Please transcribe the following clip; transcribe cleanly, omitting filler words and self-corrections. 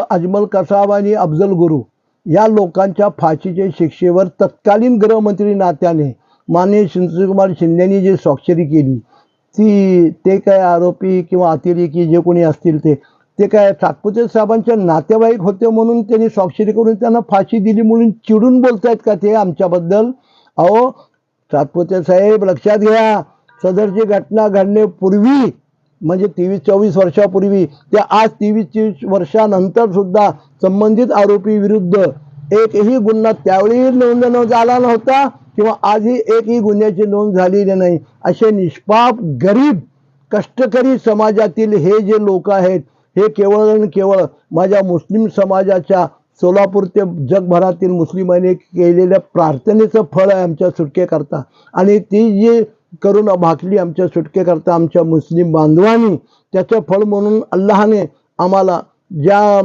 अजमल कसाब आणि अफजल गुरु या लोकांच्या फाशीच्या शिक्षेवर तत्कालीन गृहमंत्री नात्याने माननीय शिंदेकुमार शिंदेनी जी स्वाक्षरी केली ते काय आरोपी किंवा अतिरेकी जे कोणी असतील ते काय सातपुते साहेबांचे नातेवाईक होते म्हणून त्यांनी स्वाक्षरी करून त्यांना फाशी दिली म्हणून चिडून बोलतायत का ते आमच्याबद्दल? अहो सातपुते साहेब लक्षात घ्या, सदरची घटना घडण्यापूर्वी म्हणजे 23-24 वर्षापूर्वी ते आज 23-24 वर्षानंतर सुद्धा संबंधित आरोपी विरुद्ध एकही गुन्हा त्यावेळी नोंद झाला नव्हता किंवा आजही एकही गुन्ह्याची नोंद झालेली नाही. असे निष्पाप गरीब कष्टकरी समाजातील हे जे लोक आहेत हे केवळ आणि केवळ माझ्या मुस्लिम समाजाच्या सोलापूर ते जगभरातील मुस्लिमांनी केलेल्या प्रार्थनेचं फळ आहे आमच्या सुटकेकरता. आणि ती जी करून भाकली आमच्या सुटकेकरता आमच्या मुस्लिम बांधवांनी त्याचं फळ म्हणून अल्लाहने आम्हाला ज्या